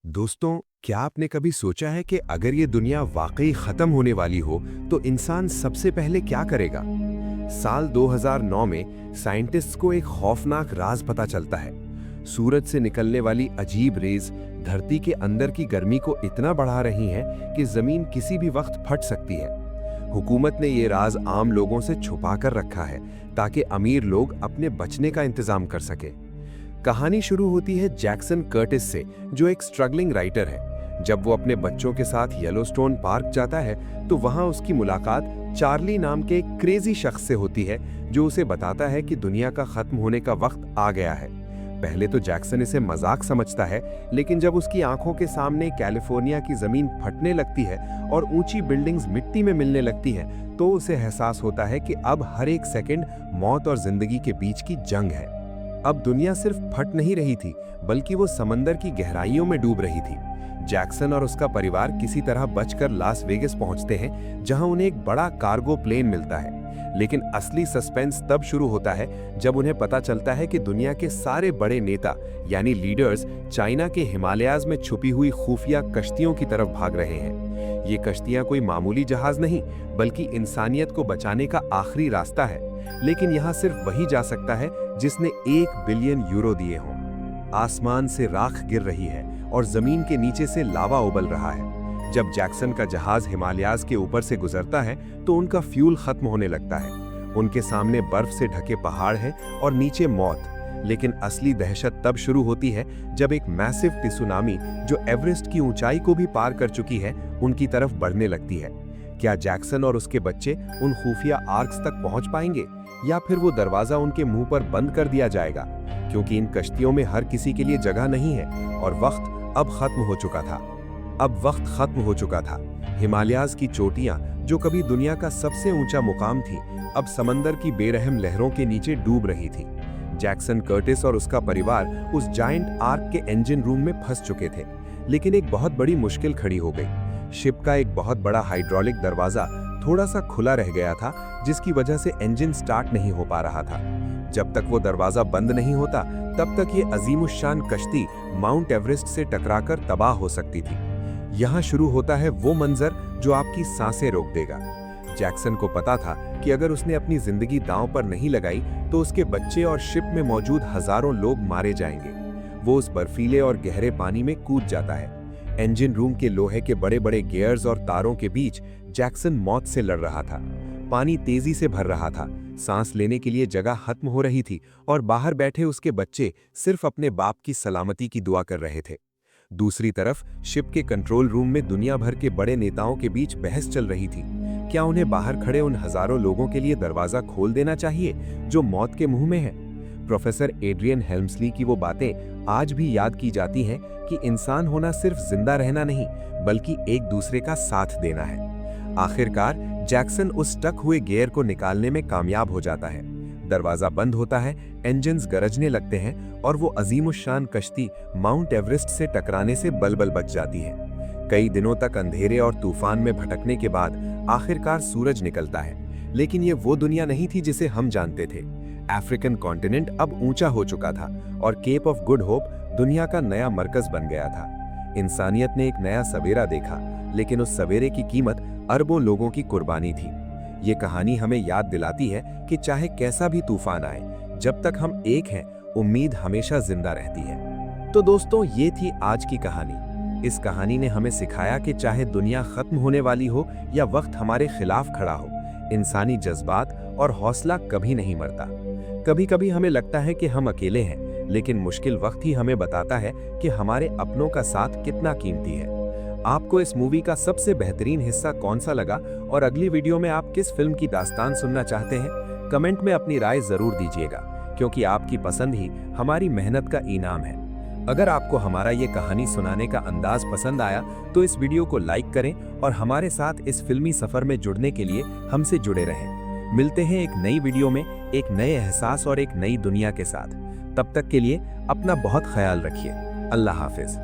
दोस्तों, क्या आपने कभी सोचा है कि अगर ये दुनिया वाकई खत्म होने वाली हो तो इंसान सबसे पहले क्या करेगा? साल 2009 में साइंटिस्ट्स को एक खौफनाक राज पता चलता है। सूरज से निकलने वाली अजीब रेज धरती के अंदर की गर्मी को इतना बढ़ा रही हैं कि जमीन किसी भी वक्त फट सकती है। हुकूमत ने ये राज आम लोगों से छुपा कर रखा है ताकि अमीर लोग अपने बचने का इंतजाम कर सके। कहानी शुरू होती है जैक्सन कर्टिस से, जो एक स्ट्रगलिंग राइटर है। जब वो अपने बच्चों के साथ येलोस्टोन पार्क जाता है तो वहां उसकी मुलाकात चार्ली नाम के एक क्रेजी शख्स से होती है, जो उसे बताता है कि दुनिया का खत्म होने का वक्त आ गया है। पहले तो जैक्सन इसे मजाक समझता है, लेकिन जब उसकी आंखों के सामने कैलिफोर्निया की जमीन फटने लगती है और ऊंची बिल्डिंग्स मिट्टी में मिलने लगती हैं, तो उसे एहसास होता है कि अब हर एक सेकंड मौत और जिंदगी के बीच की जंग है। अब दुनिया सिर्फ फट नहीं रही थी, बल्कि वो समंदर की गहराइयों में डूब रही थी। जैक्सन और उसका परिवार किसी तरह बचकर लास वेगस पहुंचते हैं, जहां उन्हें एक बड़ा कार्गो प्लेन मिलता है। लेकिन असली सस्पेंस तब शुरू होता है जब उन्हें पता चलता है कि दुनिया के सारे बड़े नेता यानी लीडर्स चाइना के हिमालयाज में छुपी हुई खुफिया कश्तियों की तरफ भाग रहे हैं। ये कश्तियां कोई मामूली जहाज नहीं, बल्कि इंसानियत को बचाने का आखिरी रास्ता है। लेकिन यहाँ सिर्फ वही जा सकता है जिसने 1 बिलियन यूरो दिए हों। आसमान से राख गिर रही है और जमीन के नीचे से लावा उबल रहा है। जब जैक्सन का जहाज हिमालयाज के ऊपर से गुजरता है तो उनका फ्यूल खत्म होने लगता है। उनके सामने बर्फ से ढके पहाड़ हैं और नीचे मौत। लेकिन असली दहशत तब शुरू होती है जब एक मैसिव टिसुनामी, जो एवरेस्ट की ऊंचाई को भी पार कर चुकी है, उनकी तरफ बढ़ने लगती है। क्या जैक्सन और उसके बच्चे उन खुफिया आर्क्स तक पहुंच पाएंगे, या फिर वो दरवाजा उनके मुंह पर बंद कर दिया जाएगा? क्योंकि इन कश्तियों में हर किसी के लिए जगह नहीं है और वक्त अब खत्म हो चुका था। वक्त खत्म हो चुका था। हिमालयाज की चोटियां, जो कभी दुनिया का सबसे ऊंचा मुकाम थी, अब समंदर की बेरहम लहरों के नीचे डूब रही थी। जैक्सन कर्टिस और उसका परिवार उस जायंट आर्क के इंजन रूम में फंस चुके थे। लेकिन एक बहुत बड़ी मुश्किल खड़ी हो गई। शिप का एक बहुत बड़ा हाइड्रोलिक दरवाजा थोड़ा सा खुला रह गया था, जिसकी वजह से इंजन स्टार्ट नहीं हो पा रहा था। जब तक वो दरवाजा बंद नहीं होता, तब तक ये अजीमुशान कश्ती माउंट एवरेस्ट से टकराकर तबाह हो सकती थी। यहाँ शुरू होता है वो मंजर जो आपकी सांसें रोक देगा। जैक्सन को पता था कि अगर उसने अपनी जिंदगी दांव पर नहीं लगाई तो उसके बच्चे और शिप में मौजूद हजारों लोग मारे जाएंगे। वो उस बर्फीले और गहरे पानी में कूद जाता है। इंजन रूम के लोहे के बड़े बड़े गियर्स और तारों के बीच जैक्सन मौत से लड़ रहा था। पानी तेजी से भर रहा था, सांस लेने के लिए जगह खत्म हो रही थी और बाहर बैठे उसके बच्चे सिर्फ अपने बाप की सलामती की दुआ कर रहे थे। दूसरी तरफ शिप के कंट्रोल रूम में दुनिया भर के बड़े नेताओं के बीच बहस चल रही थी। क्या उन्हें बाहर खड़े उन हजारों लोगों के लिए दरवाजा खोल देना चाहिए जो मौत के मुंह में है? प्रोफेसर एड्रियन हेल्म्सली की वो बातें आज भी याद की जाती हैं कि इंसान होना सिर्फ जिंदा रहना नहीं, बल्कि एक दूसरे का साथ देना है। आखिरकार जैक्सन उस स्टक हुए गियर को निकालने में कामयाब हो जाता है। दरवाजा बंद होता है, इंजन्स गरजने लगते हैं और वो अजीमुशान कश्ती माउंट एवरेस्ट से टकराने से बलबल बच जाती है। कई दिनों तक अंधेरे और तूफान में भटकने के बाद आखिरकार सूरज निकलता है। लेकिन ये वो दुनिया नहीं थी जिसे हम जानते थे। अफ्रीकन कॉन्टिनेंट अब ऊंचा हो चुका था और केप ऑफ गुड होप दुनिया का नया मरकज बन गया था। इंसानियत ने एक नया सवेरा देखा, लेकिन उस सवेरे की कीमत अरबों लोगों की कुर्बानी थी। ये कहानी हमें याद दिलाती है कि चाहे कैसा भी तूफान आए, जब तक हम एक हैं, उम्मीद हमेशा जिंदा रहती है। तो दोस्तों, ये थी आज की कहानी। इस कहानी ने हमें सिखाया कि चाहे दुनिया खत्म होने वाली हो या वक्त हमारे खिलाफ खड़ा हो, इंसानी जज्बात और हौसला कभी नहीं मरता। कभी कभी हमें लगता है कि हम अकेले हैं, लेकिन मुश्किल वक्त ही हमें बताता है कि हमारे अपनों का साथ कितना कीमती है। आपको इस मूवी का सबसे बेहतरीन हिस्सा कौन सा लगा और अगली वीडियो में आप किस फिल्म की दास्तान सुनना चाहते हैं? कमेंट में अपनी राय जरूर दीजिएगा, क्योंकि आपकी पसंद ही हमारी मेहनत का इनाम है। अगर आपको हमारा ये कहानी सुनाने का अंदाज पसंद आया तो इस वीडियो को लाइक करें और हमारे साथ इस फिल्मी सफर में जुड़ने के लिए हमसे जुड़े रहें। मिलते हैं एक नई वीडियो में, एक नए एहसास और एक नई दुनिया के साथ। तब तक के लिए अपना बहुत ख्याल रखिए। अल्लाह हाफिज।